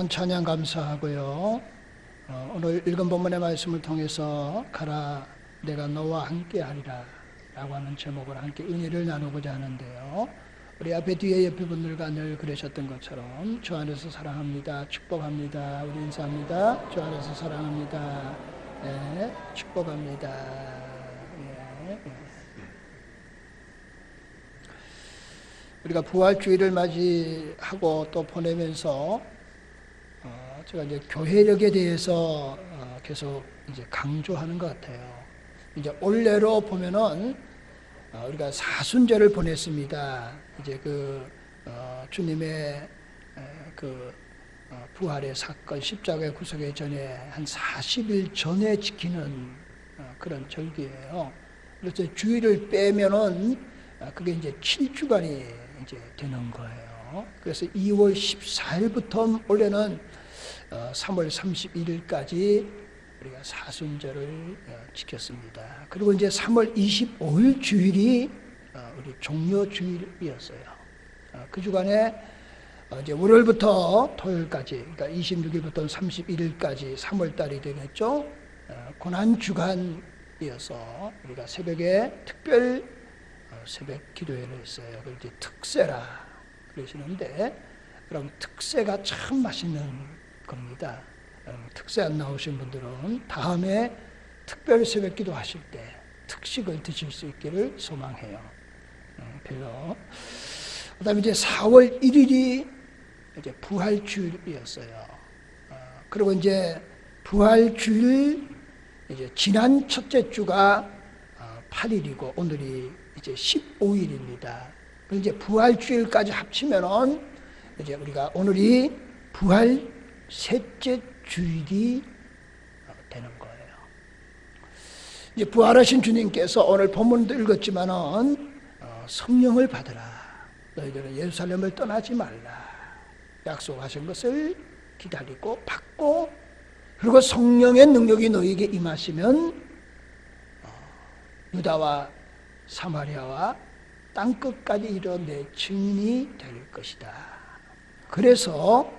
찬양 감사하고요. 오늘 읽은 본문의 말씀을 통해서 가라 내가 너와 함께 하리라 라고 하는 제목으로 함께 은혜를 나누고자 하는데요. 우리 앞에 뒤에 옆에 분들과 늘 그러셨던 것처럼 주 안에서 사랑합니다, 축복합니다, 우리 인사합니다. 주 안에서 사랑합니다, 네, 축복합니다. 네. 우리가 부활주의를 맞이하고 또 보내면서 제가 이제 교회력에 대해서 계속 이제 강조하는 것 같아요. 이제 올해로 보면은 우리가 사순절을 보냈습니다. 이제 주님의 부활의 사건, 십자가의 구속의 전에 한 40일 전에 지키는 그런 절기예요. 그래서 주일을 빼면은 그게 이제 7주간이 이제 되는 거예요. 그래서 2월 14일부터 올해는 3월 31일까지 우리가 사순절을 지켰습니다. 그리고 이제 3월 25일 주일이 우리 종려 주일이었어요. 그 주간에 이제 월요일부터 토요일까지, 그러니까 26일부터 31일까지 3월 달이 되겠죠. 고난 주간이어서 우리가 새벽에 특별 새벽 기도회를 했어요. 그걸 이제 특세라 그러시는데, 그럼 특세가 참 맛있는 겁니다. 특세 안 나오신 분들은 다음에 특별 새벽 기도 하실 때 특식을 드실 수 있기를 소망해요. 별로. 그 다음에 이제 4월 1일이 이제 부활주일이었어요. 그리고 이제 부활주일, 이제 지난 첫째 주가 8일이고 오늘이 이제 15일입니다. 이제 부활주일까지 합치면은 이제 우리가 오늘이 부활 셋째 주일이 되는 거예요. 이제 부활하신 주님께서 오늘 본문도 읽었지만은 성령을 받으라. 너희들은 예루살렘을 떠나지 말라. 약속하신 것을 기다리고 받고, 그리고 성령의 능력이 너희에게 임하시면 유다와 사마리아와 땅끝까지 이르러 내 증인이 될 것이다. 그래서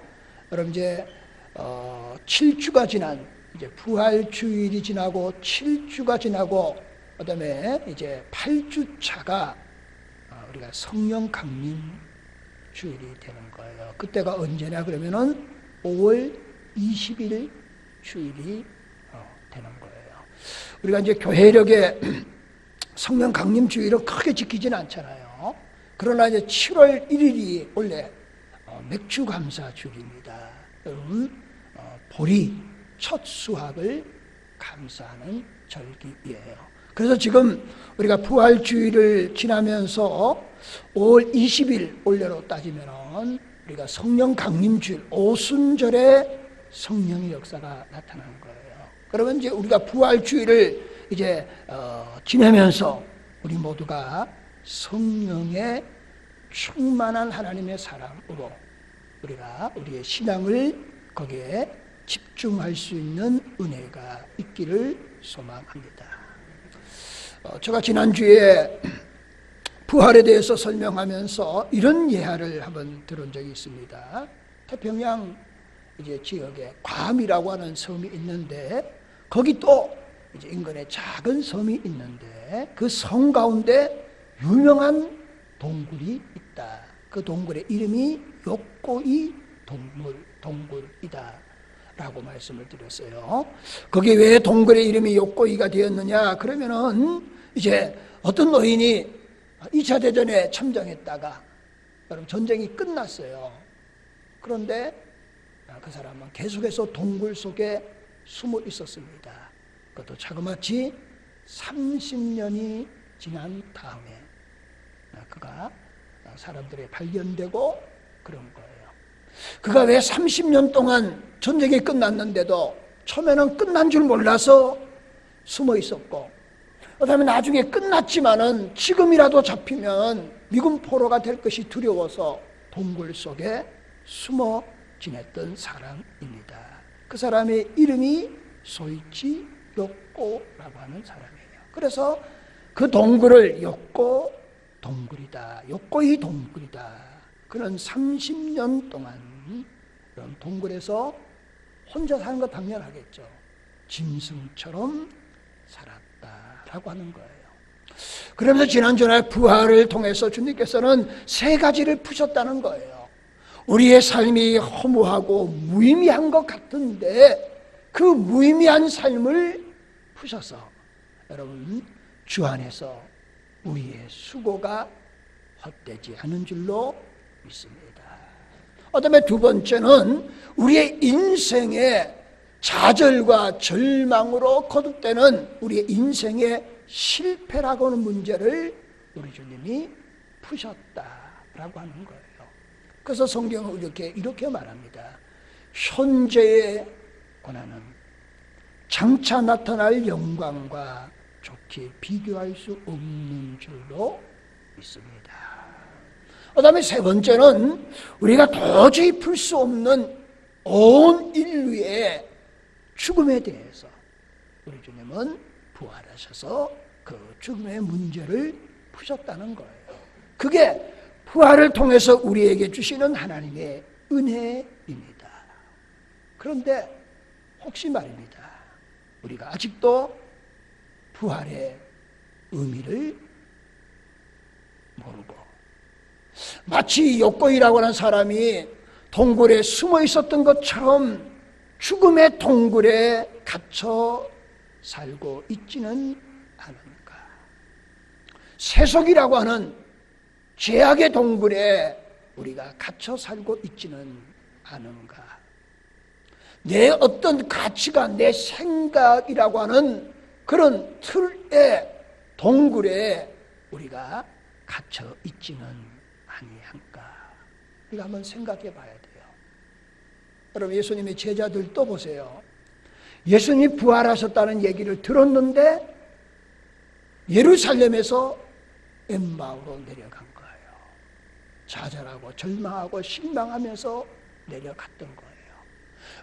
여러분 이제 7주가 지난 이제 부활주일이 지나고 7주가 지나고 그다음에 이제 8주차가 우리가 성령 강림 주일이 되는 거예요. 그때가 언제냐 그러면은 5월 20일 주일이 되는 거예요. 우리가 이제 교회력에 성령 강림 주일을 크게 지키지는 않잖아요. 그러나 이제 7월 1일이 원래 맥주 감사 주일입니다. 여러분, 보리 첫 수확을 감사하는 절기예요. 그래서 지금 우리가 부활주일을 지나면서 5월 20일 올해로 따지면은 우리가 성령 강림주일 오순절에 성령의 역사가 나타나는 거예요. 그러면 이제 우리가 부활주일을 이제 지내면서 우리 모두가 성령의 충만한 하나님의 사랑으로 우리가 우리의 신앙을 거기에 집중할 수 있는 은혜가 있기를 소망합니다. 제가 지난주에 부활에 대해서 설명하면서 이런 예화를 한번 들은 적이 있습니다. 태평양 이제 지역에 괌이라고 하는 섬이 있는데, 거기 또 이제 인근에 작은 섬이 있는데 그 섬 가운데 유명한 동굴이 있다. 그 동굴의 이름이 요코이 동굴이다 라고 말씀을 드렸어요. 거기 왜 동굴의 이름이 요코이가 되었느냐 그러면은 이제 어떤 노인이 2차 대전에 참전했다가 여러분 전쟁이 끝났어요. 그런데 그 사람은 계속해서 동굴 속에 숨어 있었습니다. 그것도 자그마치 30년이 지난 다음에 그가 사람들에 발견되고 그런 거예요. 그가 왜 30년 동안 전쟁이 끝났는데도 처음에는 끝난 줄 몰라서 숨어 있었고, 그 다음에 나중에 끝났지만은 지금이라도 잡히면 미군 포로가 될 것이 두려워서 동굴 속에 숨어 지냈던 사람입니다. 그 사람의 이름이 소이치 요코라고 하는 사람이에요. 그래서 그 동굴을 요코 동굴이다, 요코이 동굴이다. 그는 30년 동안 그럼 동굴에서 혼자 사는 거 당연하겠죠. 짐승처럼 살았다라고 하는 거예요. 그러면서 지난주에 부활을 통해서 주님께서는 세 가지를 푸셨다는 거예요. 우리의 삶이 허무하고 무의미한 것 같은데 그 무의미한 삶을 푸셔서 여러분 주 안에서 우리의 수고가 헛되지 않은 줄로 믿습니다. 그다음에 두 번째는 우리의 인생의 좌절과 절망으로 거듭되는 우리의 인생의 실패라고 하는 문제를 우리 주님이 푸셨다라고 하는 거예요. 그래서 성경은 이렇게 말합니다. 현재의 고난은 장차 나타날 영광과 좋게 비교할 수 없는 줄로 믿습니다. 그 다음에 세 번째는 우리가 도저히 풀 수 없는 온 인류의 죽음에 대해서 우리 주님은 부활하셔서 그 죽음의 문제를 푸셨다는 거예요. 그게 부활을 통해서 우리에게 주시는 하나님의 은혜입니다. 그런데 혹시 말입니다. 우리가 아직도 부활의 의미를 모르고 마치 욥고이라고 하는 사람이 동굴에 숨어 있었던 것처럼 죽음의 동굴에 갇혀 살고 있지는 않은가. 세속이라고 하는 죄악의 동굴에 우리가 갇혀 살고 있지는 않은가. 내 어떤 가치가 내 생각이라고 하는 그런 틀의 동굴에 우리가 갇혀 있지는 아니한가. 우리가 한번 생각해 봐야 돼요. 여러분 예수님의 제자들 또 보세요. 예수님이 부활하셨다는 얘기를 들었는데 예루살렘에서 엠마오로 내려간 거예요. 좌절하고 절망하고 실망하면서 내려갔던 거예요.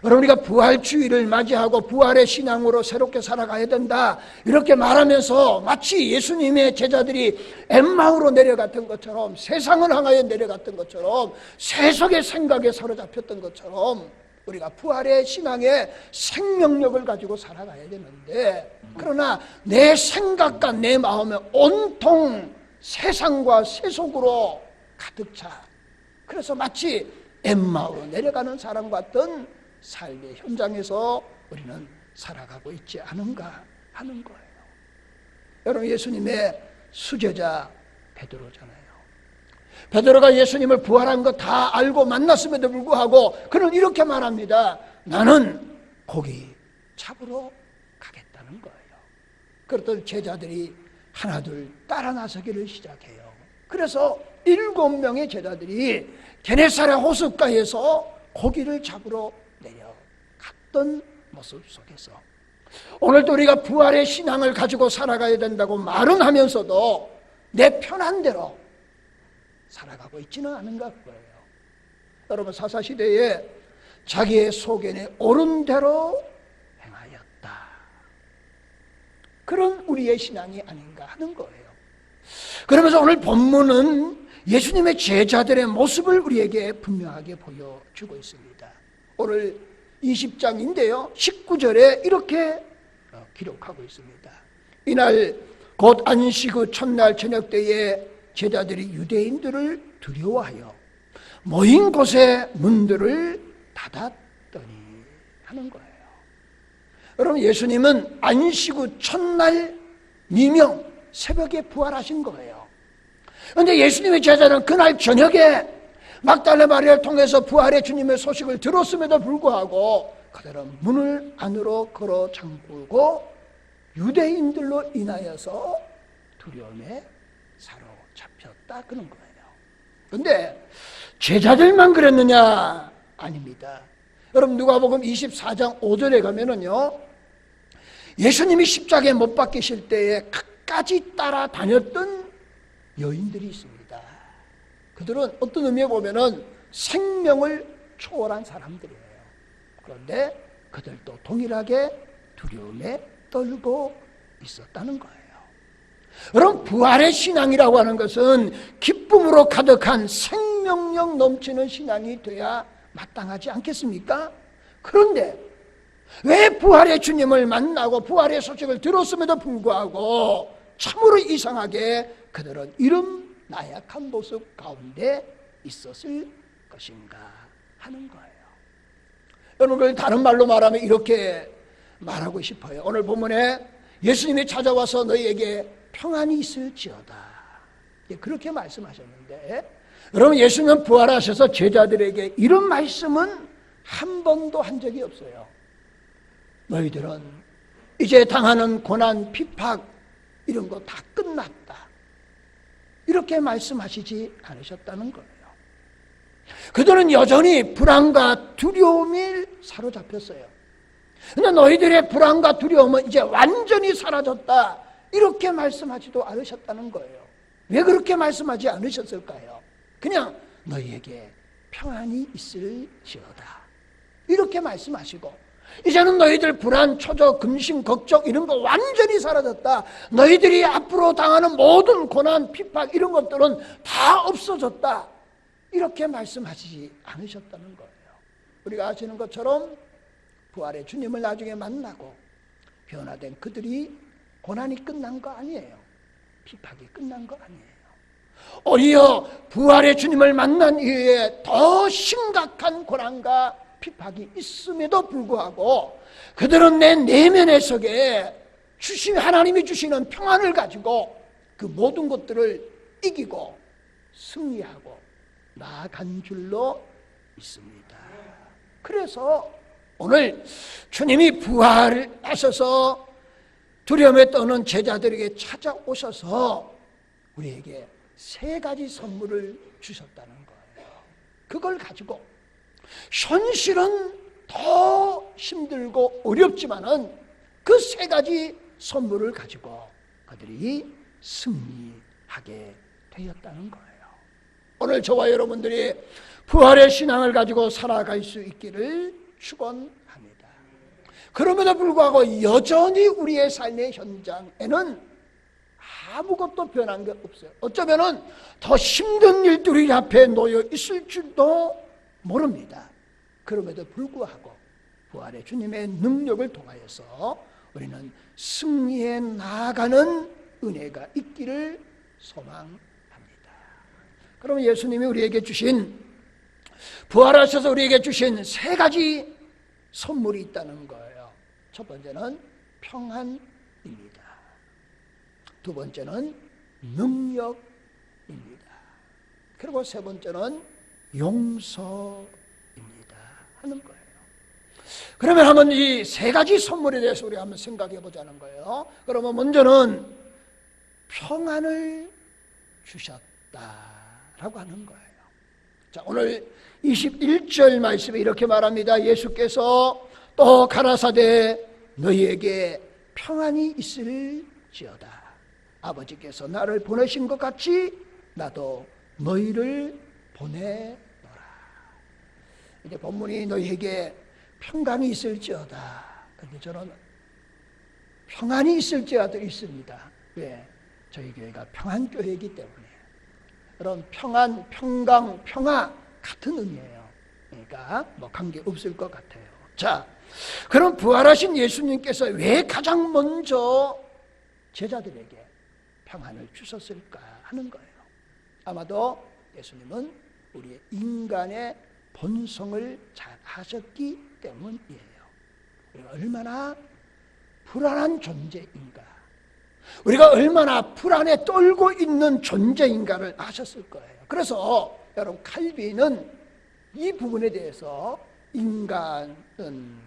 여러분 우리가 부활주의를 맞이하고 부활의 신앙으로 새롭게 살아가야 된다 이렇게 말하면서 마치 예수님의 제자들이 엠마오로 내려갔던 것처럼 세상을 향하여 내려갔던 것처럼 세속의 생각에 사로잡혔던 것처럼 우리가 부활의 신앙의 생명력을 가지고 살아가야 되는데 그러나 내 생각과 내 마음에 온통 세상과 세속으로 가득 차 그래서 마치 엠마오로 내려가는 사람 같은 삶의 현장에서 우리는 살아가고 있지 않은가 하는 거예요. 여러분 예수님의 수제자 베드로잖아요. 베드로가 예수님을 부활한 거 다 알고 만났음에도 불구하고 그는 이렇게 말합니다. 나는 고기 잡으러 가겠다는 거예요. 그랬더니 제자들이 하나둘 따라 나서기를 시작해요. 그래서 7명의 제자들이 게네사렛 호숫가에서 고기를 잡으러 내려갔던 모습 속에서 오늘도 우리가 부활의 신앙을 가지고 살아가야 된다고 말은 하면서도 내 편한 대로 살아가고 있지는 않은가 그거예요. 여러분 사사시대에 자기의 소견에 옳은 대로 행하였다. 그런 우리의 신앙이 아닌가 하는 거예요. 그러면서 오늘 본문은 예수님의 제자들의 모습을 우리에게 분명하게 보여주고 있습니다. 오늘 20장인데요 19절에 이렇게 기록하고 있습니다. 이날 곧 안식 후 첫날 저녁 때에 제자들이 유대인들을 두려워하여 모인 곳에 문들을 닫았더니 하는 거예요. 여러분 예수님은 안식 후 첫날 미명 새벽에 부활하신 거예요. 그런데 예수님의 제자는 그날 저녁에 막달라 마리아를 통해서 부활의 주님의 소식을 들었음에도 불구하고 그들은 문을 안으로 걸어 잠그고 유대인들로 인하여서 두려움에 사로잡혔다 그런 거예요. 그런데 제자들만 그랬느냐? 아닙니다. 여러분 누가복음 24장 5절에 가면은요 예수님이 십자가에 못 박히실 때에 끝까지 따라다녔던 여인들이 있습니다. 그들은 어떤 의미에 보면은 생명을 초월한 사람들이에요. 그런데 그들도 동일하게 두려움에 떨고 있었다는 거예요. 여러분 부활의 신앙이라고 하는 것은 기쁨으로 가득한 생명력 넘치는 신앙이 돼야 마땅하지 않겠습니까? 그런데 왜 부활의 주님을 만나고 부활의 소식을 들었음에도 불구하고 참으로 이상하게 그들은 이런 나약한 모습 가운데 있었을 것인가 하는 거예요. 여러분, 다른 말로 말하면 이렇게 말하고 싶어요. 오늘 본문에 예수님이 찾아와서 너희에게 평안이 있을지어다, 그렇게 말씀하셨는데, 여러분, 예수님은 부활하셔서 제자들에게 이런 말씀은 한 번도 한 적이 없어요. 너희들은 이제 당하는 고난, 핍박 이런 거 다 끝났다, 이렇게 말씀하시지 않으셨다는 거예요. 그들은 여전히 불안과 두려움에 사로잡혔어요. 근데 너희들의 불안과 두려움은 이제 완전히 사라졌다, 이렇게 말씀하지도 않으셨다는 거예요. 왜 그렇게 말씀하지 않으셨을까요? 그냥 너희에게 평안이 있을지어다, 이렇게 말씀하시고, 이제는 너희들 불안, 초조, 근심, 걱정 이런 거 완전히 사라졌다, 너희들이 앞으로 당하는 모든 고난, 핍박 이런 것들은 다 없어졌다, 이렇게 말씀하시지 않으셨다는 거예요. 우리가 아시는 것처럼 부활의 주님을 나중에 만나고 변화된 그들이 고난이 끝난 거 아니에요. 핍박이 끝난 거 아니에요. 오히려 부활의 주님을 만난 이후에 더 심각한 고난과 핍박이 있음에도 불구하고 그들은 내 내면의 속에 하나님이 주시는 평안을 가지고 그 모든 것들을 이기고 승리하고 나아간 줄로 믿습니다. 그래서 오늘 주님이 부활하셔서 두려움에 떠는 제자들에게 찾아오셔서 우리에게 세 가지 선물을 주셨다는 거예요. 그걸 가지고 현실은 더 힘들고 어렵지만은 그 세 가지 선물을 가지고 그들이 승리하게 되었다는 거예요. 오늘 저와 여러분들이 부활의 신앙을 가지고 살아갈 수 있기를 축원합니다. 그럼에도 불구하고 여전히 우리의 삶의 현장에는 아무것도 변한 게 없어요. 어쩌면은 더 힘든 일들이 앞에 놓여 있을 줄도 모릅니다. 그럼에도 불구하고 부활의 주님의 능력을 통하여서 우리는 승리해 나아가는 은혜가 있기를 소망합니다. 그럼 예수님이 우리에게 주신, 부활하셔서 우리에게 주신 세 가지 선물이 있다는 거예요. 첫 번째는 평안입니다. 두 번째는 능력입니다. 그리고 세 번째는 용서입니다 하는 거예요. 그러면 한번 이 세 가지 선물에 대해서 우리 한번 생각해 보자는 거예요. 그러면 먼저는 평안을 주셨다라고 하는 거예요. 자, 오늘 21절 말씀에 이렇게 말합니다. 예수께서 또 가라사대 너희에게 평안이 있을지어다. 아버지께서 나를 보내신 것 같이 나도 너희를 보내노라. 이제 본문이 너희에게 평강이 있을지어다. 근데 저는 평안이 있을지어다 있습니다. 왜? 저희 교회가 평안교회이기 때문에. 그런 평안, 평강, 평화 같은 의미예요. 그러니까 뭐 관계 없을 것 같아요. 자, 그럼 부활하신 예수님께서 왜 가장 먼저 제자들에게 평안을 주셨을까 하는 거예요. 아마도 예수님은 우리의 인간의 본성을 잘 아셨기 때문이에요. 우리가 얼마나 불안한 존재인가, 우리가 얼마나 불안에 떨고 있는 존재인가를 아셨을 거예요. 그래서 여러분, 칼빈은 이 부분에 대해서 인간은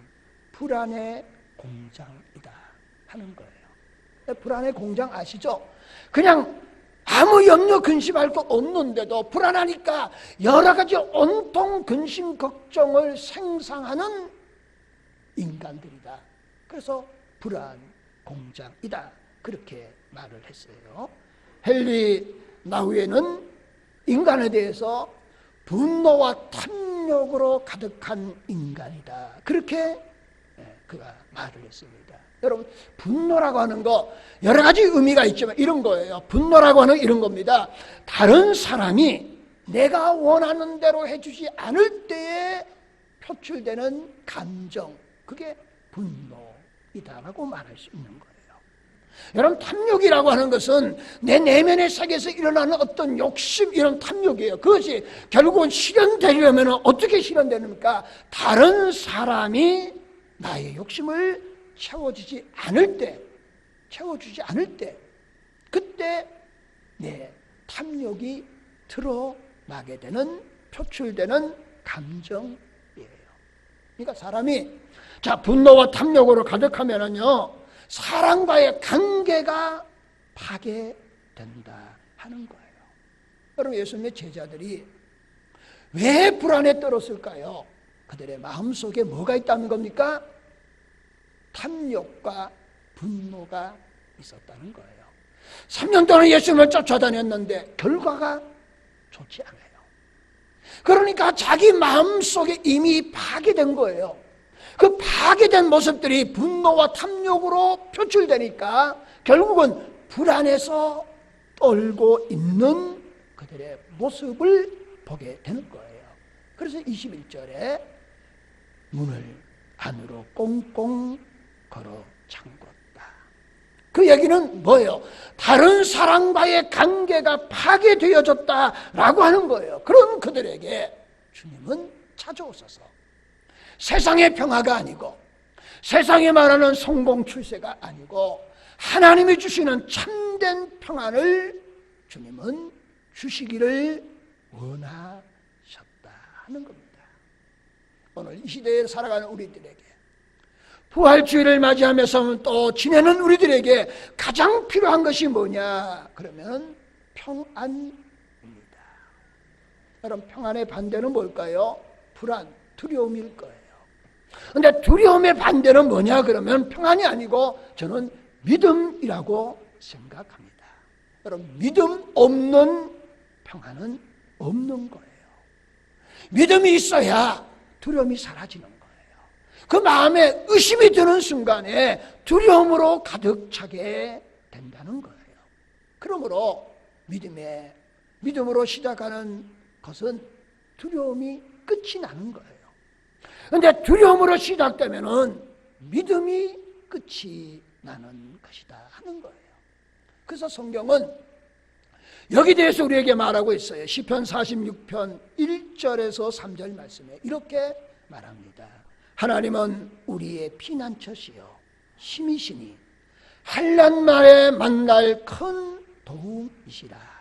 불안의 공장이다 하는 거예요. 불안의 공장 아시죠? 그냥 아무 염려 근심할 거 없는데도 불안하니까 여러 가지 온통 근심 걱정을 생산하는 인간들이다. 그래서 불안 공장이다, 그렇게 말을 했어요. 헨리 나우에는 인간에 대해서 분노와 탐욕으로 가득한 인간이다, 그렇게 그가 말을 했습니다. 여러분, 분노라고 하는 거 여러 가지 의미가 있지만 이런 거예요. 분노라고 하는 이런 겁니다. 다른 사람이 내가 원하는 대로 해주지 않을 때에 표출되는 감정, 그게 분노이다라고 말할 수 있는 거예요. 여러분, 탐욕이라고 하는 것은 내 내면의 세계에서 일어나는 어떤 욕심, 이런 탐욕이에요. 그것이 결국은 실현되려면 어떻게 실현되는가? 다른 사람이 나의 욕심을 채워주지 않을 때, 그때 내 탐욕이 드러나게 되는, 표출되는 감정이에요. 그러니까 사람이 분노와 탐욕으로 가득하면은요, 사람과의 관계가 파괴된다 하는 거예요. 여러분, 예수님의 제자들이 왜 불안에 떨었을까요? 그들의 마음속에 뭐가 있다는 겁니까? 탐욕과 분노가 있었다는 거예요. 3년 동안 예수님을 쫓아다녔는데 결과가 좋지 않아요. 그러니까 자기 마음속에 이미 파괴된 거예요. 그 파괴된 모습들이 분노와 탐욕으로 표출되니까 결국은 불안해서 떨고 있는 그들의 모습을 보게 되는 거예요. 그래서 21절에 문을 안으로 꽁꽁 걸어 잠궜다. 그 얘기는 뭐예요? 다른 사람과의 관계가 파괴되어졌다라고 하는 거예요. 그런 그들에게 주님은 찾아오셔서 세상의 평화가 아니고, 세상이 말하는 성공 출세가 아니고, 하나님이 주시는 참된 평안을 주님은 주시기를 원하셨다 하는 겁니다. 오늘 이 시대에 살아가는 우리들에게, 부활주의를 맞이하면서 또 지내는 우리들에게 가장 필요한 것이 뭐냐? 그러면 평안입니다. 여러분, 평안의 반대는 뭘까요? 불안, 두려움일 거예요. 그런데 두려움의 반대는 뭐냐? 그러면 평안이 아니고 저는 믿음이라고 생각합니다. 여러분, 믿음 없는 평안은 없는 거예요. 믿음이 있어야 두려움이 사라지는 거예요. 그 마음에 의심이 드는 순간에 두려움으로 가득 차게 된다는 거예요. 그러므로 믿음으로 시작하는 것은 두려움이 끝이 나는 거예요. 그런데 두려움으로 시작되면은 믿음이 끝이 나는 것이다 하는 거예요. 그래서 성경은 여기 대해서 우리에게 말하고 있어요. 시편 46편 1절에서 3절 말씀에 이렇게 말합니다. 하나님은 우리의 피난처시요 힘이시니 환난 말에 만날 큰 도움이시라.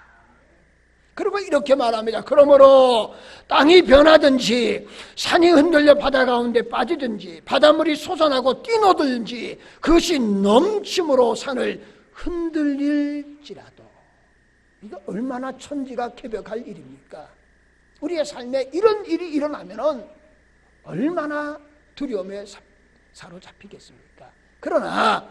그리고 이렇게 말합니다. 그러므로 땅이 변하든지 산이 흔들려 바다 가운데 빠지든지 바닷물이 솟아나고 뛰노들든지 그것이 넘침으로 산을 흔들릴지라도. 이거 얼마나 천지가 개벽할 일입니까? 우리의 삶에 이런 일이 일어나면은 얼마나 두려움에 사로잡히겠습니까? 그러나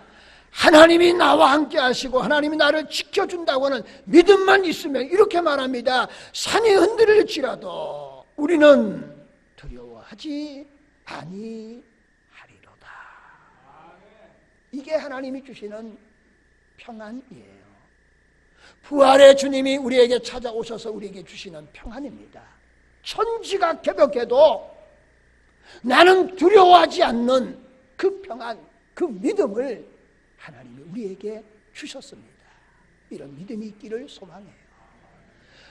하나님이 나와 함께 하시고 하나님이 나를 지켜준다고 하는 믿음만 있으면 이렇게 말합니다. 산이 흔들릴지라도 우리는 두려워하지 아니하리로다. 이게 하나님이 주시는 평안이에요. 부활의 주님이 우리에게 찾아오셔서 우리에게 주시는 평안입니다. 천지가 개벽해도 나는 두려워하지 않는 그 평안, 그 믿음을 하나님이 우리에게 주셨습니다. 이런 믿음이 있기를 소망해요.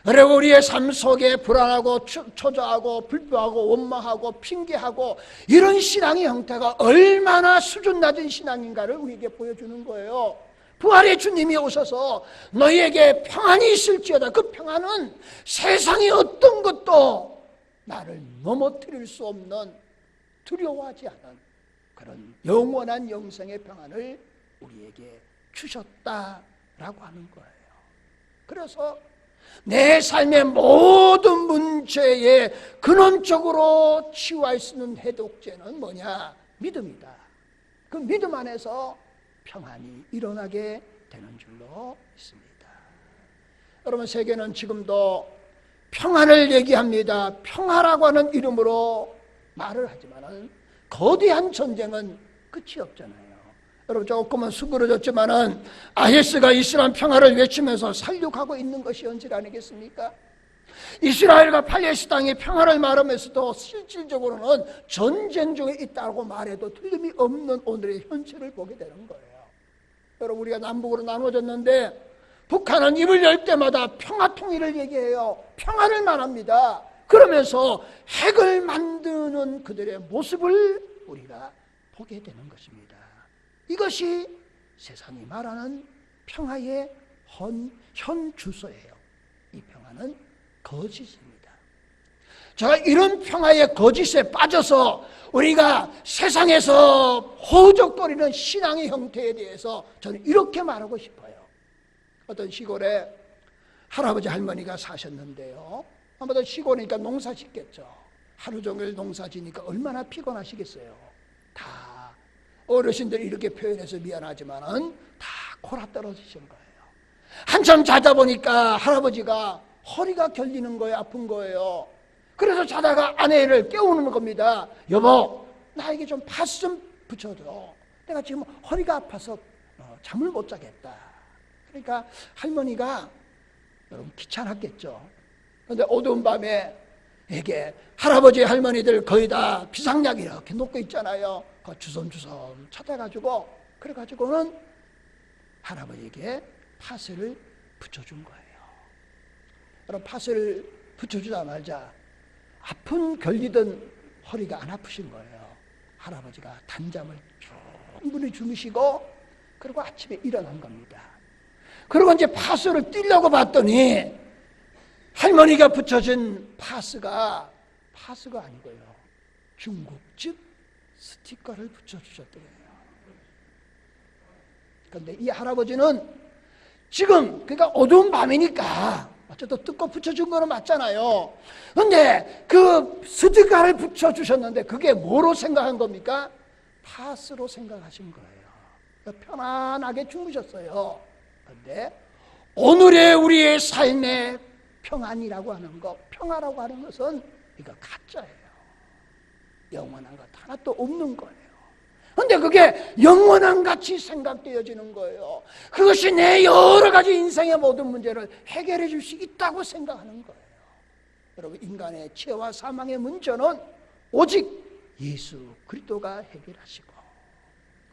그리고 우리의 삶 속에 불안하고 초조하고 불평하고 원망하고 핑계하고 이런 신앙의 형태가 얼마나 수준 낮은 신앙인가를 우리에게 보여주는 거예요. 부활의 주님이 오셔서 너희에게 평안이 있을지어다. 그 평안은 세상의 어떤 것도 나를 넘어뜨릴 수 없는, 두려워하지 않은 그런 영원한 영생의 평안을 우리에게 주셨다라고 하는 거예요. 그래서 내 삶의 모든 문제에 근원적으로 치유할 수 있는 해독제는 뭐냐? 믿음이다. 그 믿음 안에서 평안이 일어나게 되는 줄로 믿습니다. 여러분, 세계는 지금도 평안을 얘기합니다. 평화라고 하는 이름으로 말을 하지만은 거대한 전쟁은 끝이 없잖아요. 여러분, 조금은 수그러졌지만은 IS가 이슬람 평화를 외치면서 살육하고 있는 것이 현실 아니겠습니까? 이스라엘과 팔레스타인 땅의 평화를 말하면서도 실질적으로는 전쟁 중에 있다고 말해도 틀림이 없는 오늘의 현실을 보게 되는 거예요. 여러분, 우리가 남북으로 나눠졌는데 북한은 입을 열 때마다 평화 통일을 얘기해요. 평화를 말합니다. 그러면서 핵을 만드는 그들의 모습을 우리가 보게 되는 것입니다. 이것이 세상이 말하는 평화의 현 주소예요. 이 평화는 거짓입니다. 제가 이런 평화의 거짓에 빠져서 우리가 세상에서 호적거리는 신앙의 형태에 대해서 저는 이렇게 말하고 싶어요. 어떤 시골에 할아버지 할머니가 사셨는데요. 아마도 시골이니까 농사 짓겠죠. 하루 종일 농사 지니까 얼마나 피곤하시겠어요. 다 어르신들이 이렇게 표현해서 미안하지만은 다 골아 떨어지신 거예요. 한참 자다 보니까 할아버지가 허리가 결리는 거예요. 아픈 거예요. 그래서 자다가 아내를 깨우는 겁니다. 여보, 나에게 좀 파스 좀 붙여줘. 내가 지금 허리가 아파서 잠을 못 자겠다. 그러니까 할머니가, 여러분 귀찮았겠죠. 그런데 어두운 밤에 이게 할아버지 할머니들 거의 다 비상약 이렇게 놓고 있잖아요. 그 주섬주섬 찾아가지고, 그래가지고는 할아버지에게 파스를 붙여준 거예요. 여러분, 파스를 붙여주자마자 아픈 결리던 허리가 안 아프신 거예요. 할아버지가 단잠을 충분히 주무시고, 그리고 아침에 일어난 겁니다. 그리고 이제 파스를 띄려고 봤더니 할머니가 붙여준 파스가 아니고요, 중국집 스티커를 붙여주셨더래요. 그런데 이 할아버지는 지금, 그러니까 어두운 밤이니까 어쨌든 뜯고 붙여준 거는 맞잖아요. 그런데 그 스티커를 붙여주셨는데 그게 뭐로 생각한 겁니까? 파스로 생각하신 거예요. 편안하게 주무셨어요. 그런데 오늘의 우리의 삶의 평안이라고 하는 것, 평화라고 하는 것은 이거 가짜예요. 영원한 것 하나도 없는 거예요. 그런데 그게 영원한 같이 생각되어지는 거예요. 그것이 내 여러 가지 인생의 모든 문제를 해결해 줄 수 있다고 생각하는 거예요. 여러분, 인간의 죄와 사망의 문제는 오직 예수 그리스도가 해결하시고,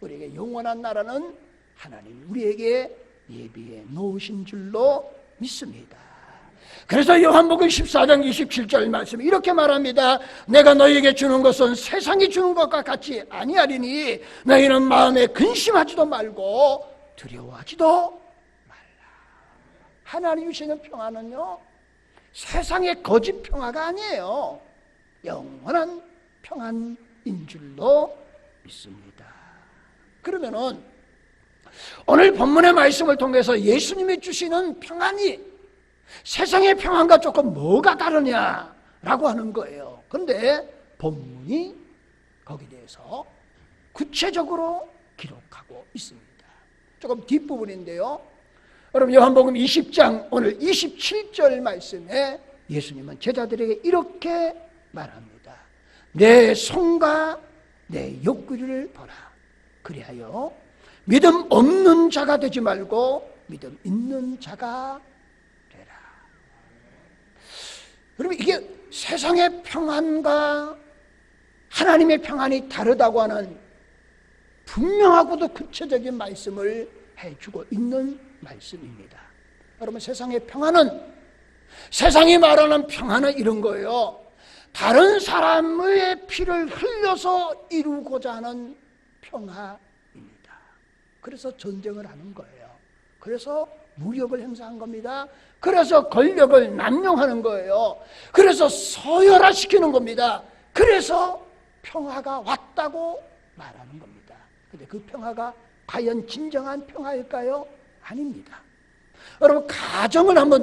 우리에게 영원한 나라는 하나님 우리에게 예비해 놓으신 줄로 믿습니다. 그래서 요한복음 14장 27절 말씀 이렇게 말합니다. 내가 너희에게 주는 것은 세상이 주는 것과 같이 아니하리니 너희는 마음에 근심하지도 말고 두려워하지도 말라. 하나님 주시는 평화는요, 세상의 거짓 평화가 아니에요. 영원한 평안인 줄로 믿습니다. 그러면은 오늘 본문의 말씀을 통해서 예수님이 주시는 평안이 세상의 평안과 조금 뭐가 다르냐라고 하는 거예요. 그런데 본문이 거기에 대해서 구체적으로 기록하고 있습니다. 조금 뒷부분인데요. 여러분, 요한복음 20장 오늘 27절 말씀에 예수님은 제자들에게 이렇게 말합니다. 내 손과 내 욕구를 보라. 그리하여 믿음 없는 자가 되지 말고 믿음 있는 자가 되라. 여러분, 이게 세상의 평안과 하나님의 평안이 다르다고 하는 분명하고도 구체적인 말씀을 해주고 있는 말씀입니다. 여러분, 세상의 평안은, 세상이 말하는 평안은 이런 거예요. 다른 사람의 피를 흘려서 이루고자 하는 평화입니다. 그래서 전쟁을 하는 거예요. 그래서 무력을 행사한 겁니다. 그래서 권력을 남용하는 거예요. 그래서 서열화시키는 겁니다. 그래서 평화가 왔다고 말하는 겁니다. 근데 그 평화가 과연 진정한 평화일까요? 아닙니다. 여러분,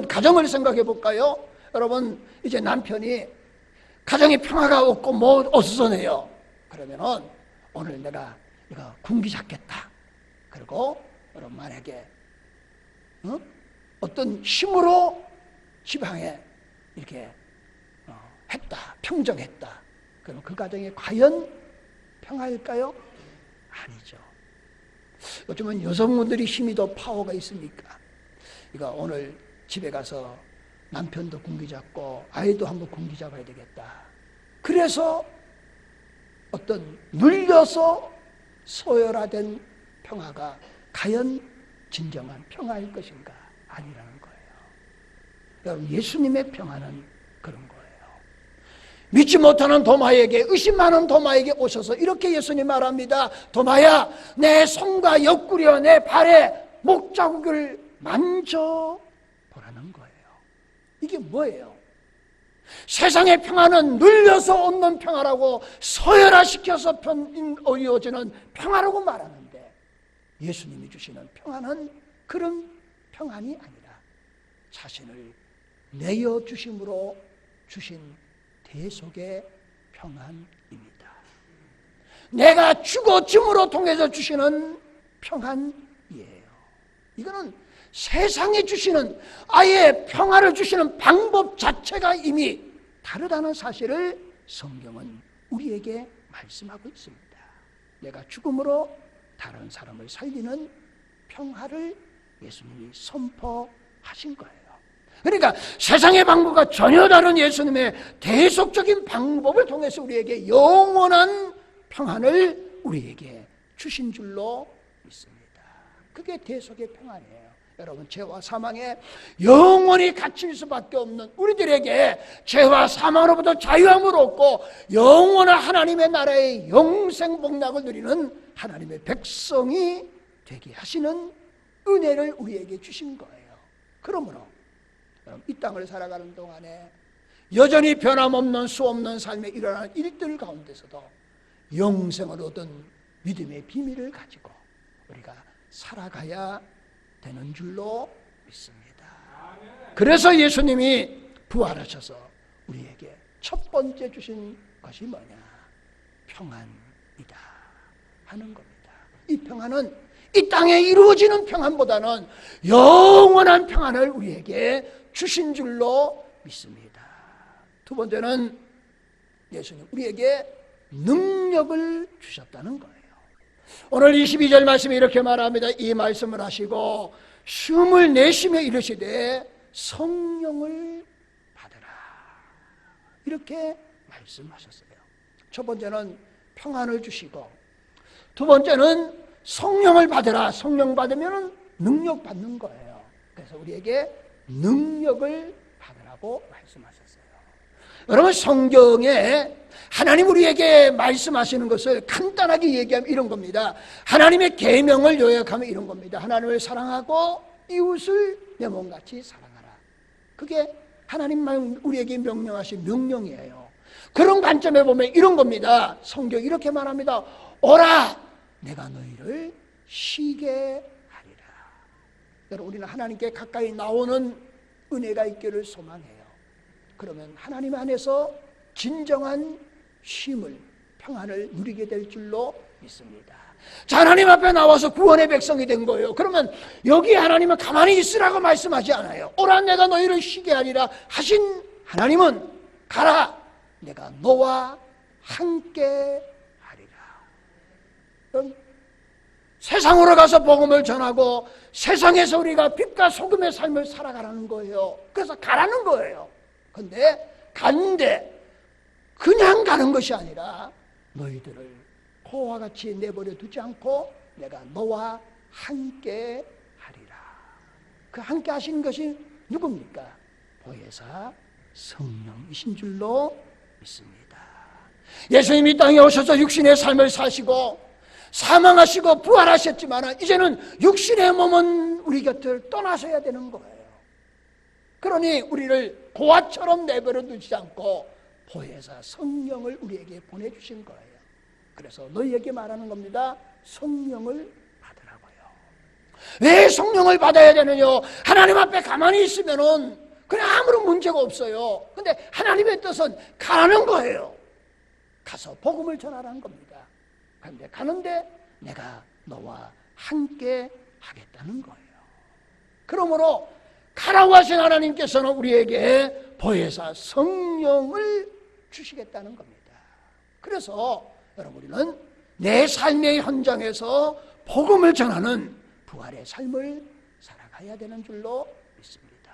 가정을 생각해 볼까요? 여러분, 이제 남편이 가정에 평화가 없고 뭐 어수선해요. 그러면은 오늘 내가 이거 군기 잡겠다. 그리고 여러분, 만약에 어떤 힘으로 지방에 이렇게 했다, 평정했다. 그럼 그 가정이 과연 평화일까요? 아니죠. 어쩌면 여성분들이 힘이 더 파워가 있습니까? 이거 오늘 집에 가서 남편도 군기 잡고 아이도 한번 군기 잡아야 되겠다. 그래서 어떤 눌려서 소열화된 평화가 과연 진정한 평화일 것인가? 아니라는 거예요. 여러분, 예수님의 평화는 그런 거예요. 믿지 못하는 도마에게, 의심 많은 도마에게 오셔서 이렇게 예수님 말합니다. 도마야, 내 손과 옆구리와 내 발에 목자국을 만져보라는 거예요. 이게 뭐예요? 세상의 평화는 눌려서 얻는 평화라고, 서열화시켜서 이루어지는 평화라고 말하는데, 예수님이 주시는 평화는 그런 평안이 아니라 자신을 내어주심으로 주신 대속의 평안입니다. 내가 죽어짐으로 통해서 주시는 평안이에요. 이거는 세상에 주시는, 아예 평화를 주시는 방법 자체가 이미 다르다는 사실을 성경은 우리에게 말씀하고 있습니다. 내가 죽음으로 다른 사람을 살리는 평화를 예수님이 선포하신 거예요. 그러니까 세상의 방법과 전혀 다른 예수님의 대속적인 방법을 통해서 우리에게 영원한 평안을 우리에게 주신 줄로 믿습니다. 그게 대속의 평안이에요. 여러분, 죄와 사망에 영원히 갇힐 수밖에 없는 우리들에게 죄와 사망으로부터 자유함을 얻고 영원한 하나님의 나라의 영생 복락을 누리는 하나님의 백성이 되게 하시는 은혜를 우리에게 주신 거예요. 그러므로 이 땅을 살아가는 동안에 여전히 변함없는 수없는 삶에 일어나는 일들 가운데서도 영생을 얻은 믿음의 비밀을 가지고 우리가 살아가야 되는 줄로 믿습니다. 그래서 예수님이 부활하셔서 우리에게 첫 번째 주신 것이 뭐냐? 평안이다 하는 겁니다. 이 평안은 이 땅에 이루어지는 평안보다는 영원한 평안을 우리에게 주신 줄로 믿습니다. 두 번째는 예수님 우리에게 능력을 주셨다는 거예요. 오늘 22절 말씀에 이렇게 말합니다. 이 말씀을 하시고 숨을 내쉬며 이르시되 성령을 받으라, 이렇게 말씀하셨어요. 첫 번째는 평안을 주시고, 두 번째는 성령을 받으라. 성령 받으면 능력 받는 거예요. 그래서 우리에게 능력을 받으라고 말씀하셨어요. 여러분, 성경에 하나님 우리에게 말씀하시는 것을 간단하게 얘기하면 이런 겁니다. 하나님의 계명을 요약하면 이런 겁니다. 하나님을 사랑하고 이웃을 내 몸같이 사랑하라. 그게 하나님만 우리에게 명령하신 명령이에요. 그런 관점에 보면 이런 겁니다. 성경 이렇게 말합니다. 오라, 내가 너희를 쉬게 하리라. 여러분, 우리는 하나님께 가까이 나오는 은혜가 있기를 소망해요. 그러면 하나님 안에서 진정한 쉼을, 평안을 누리게 될 줄로 믿습니다. 자, 하나님 앞에 나와서 구원의 백성이 된 거예요. 그러면 여기 하나님은 가만히 있으라고 말씀하지 않아요. 오라, 내가 너희를 쉬게 하리라 하신 하나님은 가라, 내가 너와 함께 하리라. 세상으로 가서 복음을 전하고 세상에서 우리가 빛과 소금의 삶을 살아가라는 거예요. 그래서 가라는 거예요. 근데 가는데 그냥 가는 것이 아니라 너희들을 포와 같이 내버려 두지 않고 내가 너와 함께 하리라. 그 함께 하시는 것이 누굽니까? 보혜사 성령이신 줄로 믿습니다. 예수님이 이 땅에 오셔서 육신의 삶을 사시고 사망하시고 부활하셨지만 이제는 육신의 몸은 우리 곁을 떠나셔야 되는 거예요. 그러니 우리를 고아처럼 내버려 두지 않고 보혜사 성령을 우리에게 보내주신 거예요. 그래서 너희에게 말하는 겁니다. 성령을 받으라고요. 왜 성령을 받아야 되느냐? 하나님 앞에 가만히 있으면은 그냥 아무런 문제가 없어요. 근데 하나님의 뜻은 가라는 거예요. 가서 복음을 전하라는 겁니다. 그런데 가는데 내가 너와 함께 하겠다는 거예요. 그러므로 가라고 하신 하나님께서는 우리에게 보혜사 성령을 주시겠다는 겁니다. 그래서 여러분, 우리는 내 삶의 현장에서 복음을 전하는 부활의 삶을 살아가야 되는 줄로 믿습니다.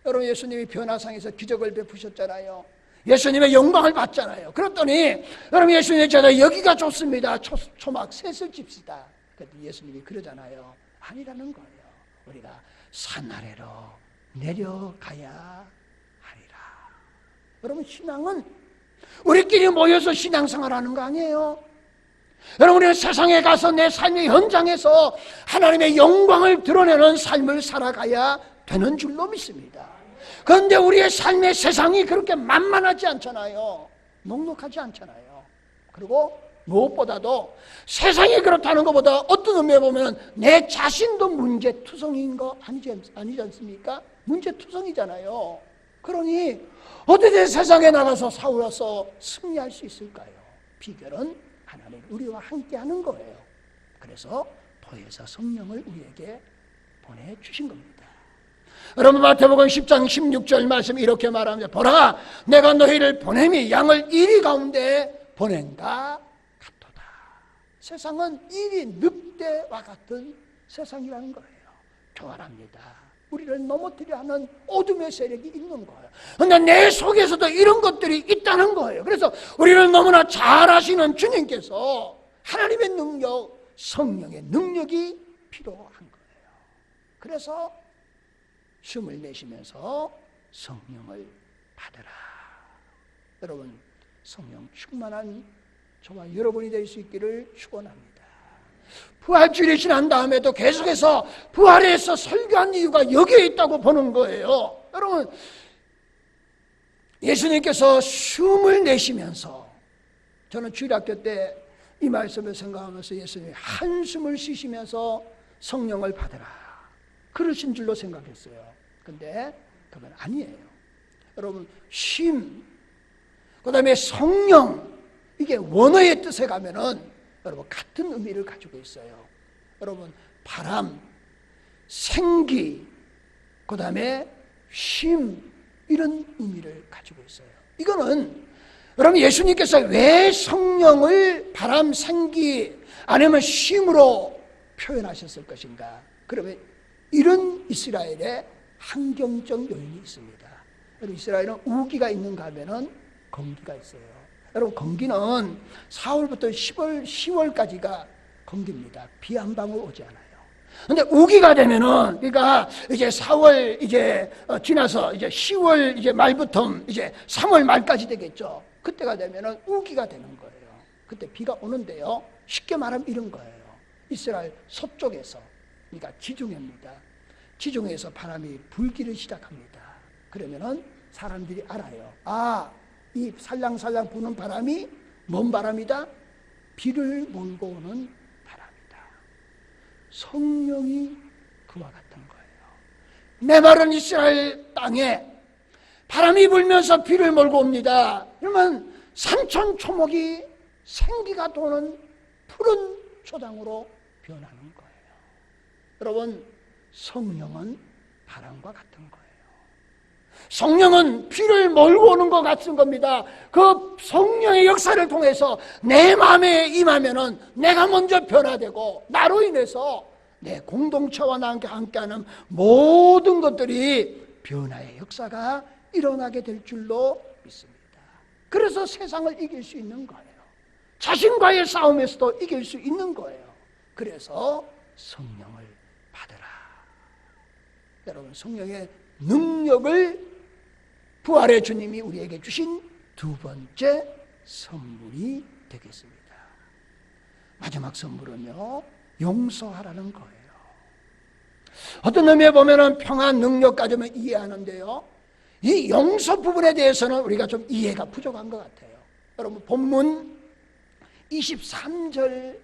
여러분, 예수님이 변화상에서 기적을 베푸셨잖아요. 예수님의 영광을 받잖아요. 그랬더니 여러분, 예수님의 제자 여기가 좋습니다. 초막 셋을 칩시다. 그랬더니 예수님이 그러잖아요. 아니라는 거예요. 우리가 산 아래로 내려가야 하리라. 여러분, 신앙은 우리끼리 모여서 신앙생활하는 거 아니에요. 여러분, 우리는 세상에 가서 내 삶의 현장에서 하나님의 영광을 드러내는 삶을 살아가야 되는 줄로 믿습니다. 그런데 우리의 삶의 세상이 그렇게 만만하지 않잖아요. 녹록하지 않잖아요. 그리고 무엇보다도 세상이 그렇다는 것보다 어떤 의미에 보면 내 자신도 문제투성인 거 아니지 않습니까? 문제투성이잖아요. 그러니 어떻게 세상에 나가서 싸워서 승리할 수 있을까요? 비결은 하나님 우리와 함께하는 거예요. 그래서 보혜사 성령을 우리에게 보내주신 겁니다. 여러분, 마태복음 10장 16절 말씀 이렇게 말합니다. 보라, 내가 너희를 보냄이 양을 이리 가운데 보낸다 같도다. 세상은 이리 늑대와 같은 세상이라는 거예요. 교활합니다. 우리를 넘어뜨려 하는 어둠의 세력이 있는 거예요. 그런데 내 속에서도 이런 것들이 있다는 거예요. 그래서 우리를 너무나 잘 아시는 주님께서 하나님의 능력, 성령의 능력이 필요한 거예요. 그래서 숨을 내쉬면서 성령을 받으라. 여러분, 성령 충만한 저와 여러분이 될 수 있기를 축원합니다. 부활주일이 지난 다음에도 계속해서 부활에서 설교한 이유가 여기에 있다고 보는 거예요. 여러분, 예수님께서 숨을 내쉬면서, 저는 주일학교 때 이 말씀을 생각하면서 예수님이 한숨을 쉬시면서 성령을 받으라 그러신 줄로 생각했어요. 근데 그건 아니에요. 여러분, 쉼, 그 다음에 성령, 이게 원어의 뜻에 가면은 여러분 같은 의미를 가지고 있어요. 여러분, 바람, 생기, 그 다음에 쉼, 이런 의미를 가지고 있어요. 이거는 여러분, 예수님께서 왜 성령을 바람, 생기 아니면 쉼으로 표현하셨을 것인가? 그러면 이런 이스라엘의 환경적 요인이 있습니다. 여러분, 이스라엘은 우기가 있는가 하면은 건기가 있어요. 여러분, 건기는 4월부터 10월까지가 건기입니다. 비 한 방울 오지 않아요. 근데 우기가 되면은, 그러니까 이제 4월 지나서 이제 10월 말부터 이제 3월 말까지 되겠죠. 그때가 되면은 우기가 되는 거예요. 그때 비가 오는데요. 쉽게 말하면 이런 거예요. 이스라엘 서쪽에서, 그러니까 지중해입니다. 지중해에서 바람이 불기를 시작합니다. 그러면은 사람들이 알아요. 아, 이 살랑살랑 부는 바람이 뭔 바람이다? 비를 몰고 오는 바람이다. 성령이 그와 같은 거예요. 내 말은 이스라엘 땅에 바람이 불면서 비를 몰고 옵니다. 그러면 산천초목이 생기가 도는 푸른 초장으로 변하는 거예요. 여러분, 성령은 바람과 같은 거예요. 성령은 비를 몰고 오는 것 같은 겁니다. 그 성령의 역사를 통해서 내 마음에 임하면은 내가 먼저 변화되고, 나로 인해서 내 공동체와 나와 함께하는 모든 것들이 변화의 역사가 일어나게 될 줄로 믿습니다. 그래서 세상을 이길 수 있는 거예요. 자신과의 싸움에서도 이길 수 있는 거예요. 그래서 성령을 받으라. 여러분, 성령의 능력을 부활의 주님이 우리에게 주신 두 번째 선물이 되겠습니다. 마지막 선물은요, 용서하라는 거예요. 어떤 의미에 보면은 평안 능력까지는 이해하는데요, 이 용서 부분에 대해서는 우리가 좀 이해가 부족한 것 같아요. 여러분, 본문 23절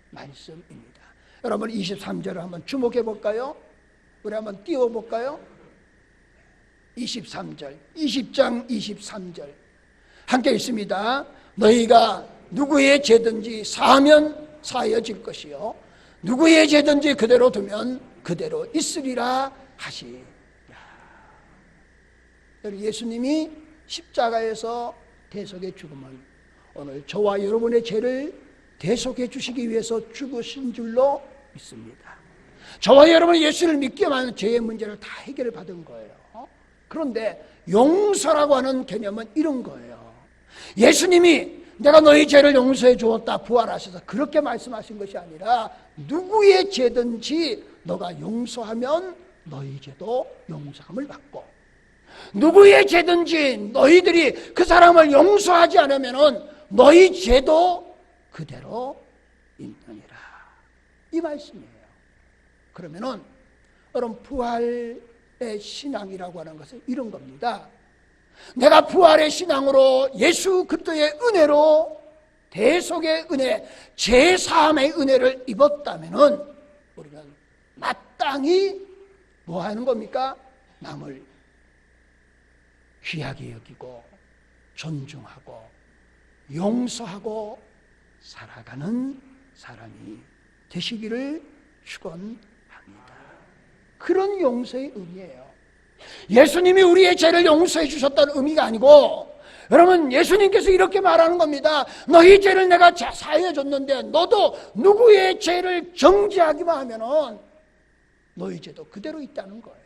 말씀입니다. 여러분, 23절을 한번 주목해 볼까요? 우리 한번 띄워 볼까요? 23절, 20장 23절 함께 있습니다. 너희가 누구의 죄든지 사하면 사하여질 것이요, 누구의 죄든지 그대로 두면 그대로 있으리라 하시라. 예수님이 십자가에서 대속의 죽음을 오늘 저와 여러분의 죄를 대속해 주시기 위해서 죽으신 줄로 믿습니다. 저와 여러분이 예수를 믿기만 하면 죄의 문제를 다 해결을 받은 거예요. 그런데 용서라고 하는 개념은 이런 거예요. 예수님이 내가 너희 죄를 용서해 주었다 부활하셔서 그렇게 말씀하신 것이 아니라 누구의 죄든지 너가 용서하면 너희 죄도 용서함을 받고, 누구의 죄든지 너희들이 그 사람을 용서하지 않으면 너희 죄도 그대로 있느니라, 이 말씀이에요. 그러면은 여러분, 부활의 신앙이라고 하는 것은 이런 겁니다. 내가 부활의 신앙으로 예수 그리스도의 은혜로 대속의 은혜, 제사함의 은혜를 입었다면은 우리는 마땅히 뭐 하는 겁니까? 남을 귀하게 여기고 존중하고 용서하고 살아가는 사람이 되시기를 축원합니다. 그런 용서의 의미예요. 예수님이 우리의 죄를 용서해 주셨다는 의미가 아니고, 여러분, 예수님께서 이렇게 말하는 겁니다. 너희 죄를 내가 사하여 줬는데 너도 누구의 죄를 정죄하기만 하면은 너희 죄도 그대로 있다는 거예요.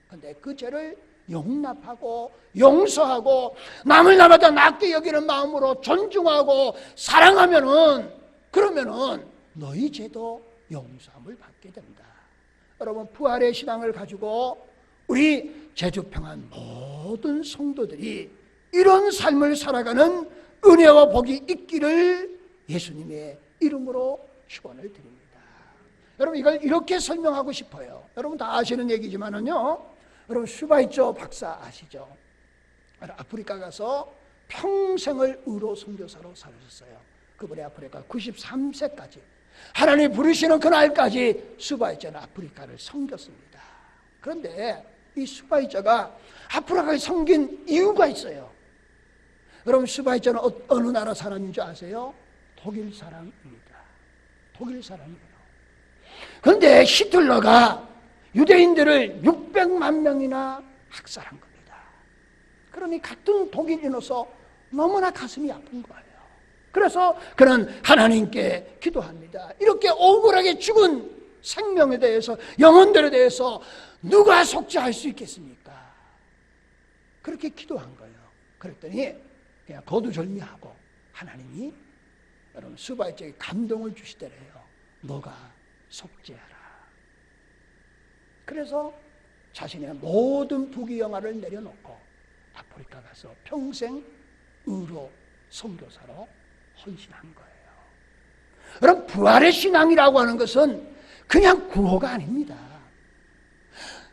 근데 그 죄를 용납하고 용서하고 남을 나보다 낫게 여기는 마음으로 존중하고 사랑하면은, 그러면은 너희 죄도 용서함을 받게 됩니다. 여러분, 부활의 신앙을 가지고 우리 제주평안 모든 성도들이 이런 삶을 살아가는 은혜와 복이 있기를 예수님의 이름으로 축원을 드립니다. 여러분, 이걸 이렇게 설명하고 싶어요. 여러분 다 아시는 얘기지만은요, 여러분 슈바이처 박사 아시죠? 아프리카 가서 평생을 의로 선교사로 살으셨어요. 그분이 아프리카 93세까지 하나님 부르시는 그날까지 슈바이처는 아프리카를 섬겼습니다. 그런데 이 슈바이처가 아프리카에 섬긴 이유가 있어요. 여러분, 슈바이처는 어느 나라 사람인 줄 아세요? 독일 사람입니다. 독일 사람이에요. 그런데 히틀러가 유대인들을 600만 명이나 학살한 겁니다. 그러니 같은 독일인으로서 너무나 가슴이 아픈 거예요. 그래서 그는 하나님께 기도합니다. 이렇게 억울하게 죽은 생명에 대해서, 영혼들에 대해서 누가 속죄할 수 있겠습니까? 그렇게 기도한 거예요. 그랬더니 그냥 거두절미하고 하나님이 여러분 슈바이처에게 감동을 주시더래요. 너가 속죄하라. 그래서 자신의 모든 부귀영화를 내려놓고 아프리카 가서 평생 의로 선교사로 헌신한 거예요. 여러분, 부활의 신앙이라고 하는 것은 그냥 구호가 아닙니다.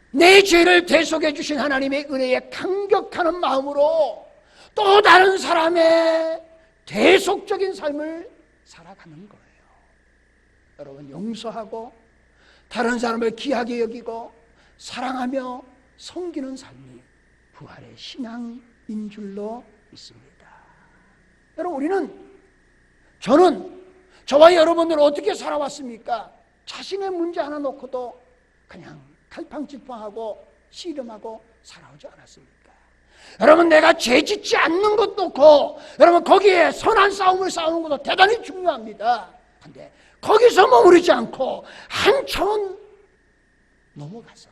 내 죄를 대속해 주신 하나님의 은혜에 감격하는 마음으로 또 다른 사람의 대속적인 삶을 살아가는 거예요. 여러분, 용서하고 다른 사람을 귀하게 여기고 사랑하며 섬기는 삶이 부활의 신앙인 줄로 믿습니다. 여러분, 저는 저와 여러분들은 어떻게 살아왔습니까? 자신의 문제 하나 놓고도 그냥 갈팡질팡하고 씨름하고 살아오지 않았습니까? 여러분, 내가 죄 짓지 않는 것 놓고 여러분 거기에 선한 싸움을 싸우는 것도 대단히 중요합니다. 그런데 거기서 머무르지 않고 한 차원 넘어가서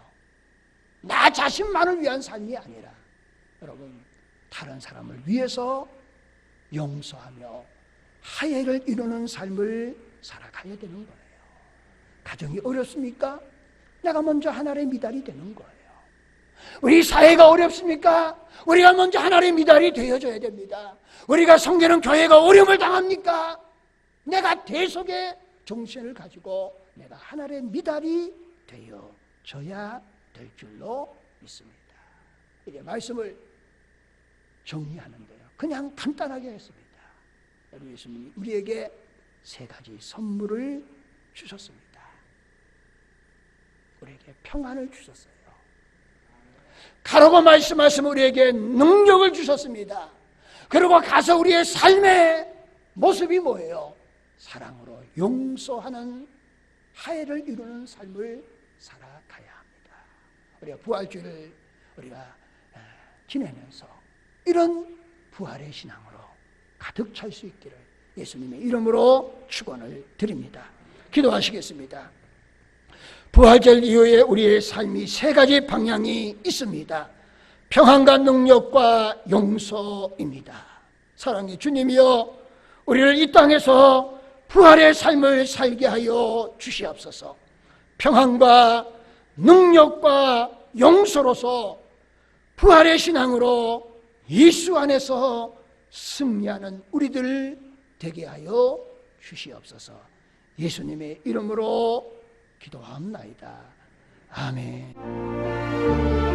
나 자신만을 위한 삶이 아니라 여러분 다른 사람을 위해서 용서하며 화해를 이루는 삶을 살아가야 되는 거예요. 가정이 어렵습니까? 내가 먼저 하나님의 미달이 되는 거예요. 우리 사회가 어렵습니까? 우리가 먼저 하나님의 미달이 되어줘야 됩니다. 우리가 섬기는 교회가 어려움을 당합니까? 내가 대속의 정신을 가지고 내가 하나님의 미달이 되어져야 될 줄로 믿습니다. 이제 말씀을 정리하는데요, 그냥 간단하게 했습니다. 예수님이 우리에게 세 가지 선물을 주셨습니다. 우리에게 평안을 주셨어요. 가라고 말씀하시면 우리에게 능력을 주셨습니다. 그리고 가서 우리의 삶의 모습이 뭐예요? 사랑으로 용서하는 화해를 이루는 삶을 살아가야 합니다. 우리가 부활주의를 우리가 지내면서 이런 부활의 신앙으로 가득 찰 수 있기를 예수님의 이름으로 축원을 드립니다. 기도하시겠습니다. 부활절 이후에 우리의 삶이 세 가지 방향이 있습니다. 평안과 능력과 용서입니다. 사랑의 주님이여, 우리를 이 땅에서 부활의 삶을 살게 하여 주시옵소서. 평안과 능력과 용서로서 부활의 신앙으로 예수 안에서 승리하는 우리들 되게 하여 주시옵소서. 예수님의 이름으로 기도합나이다. 아멘.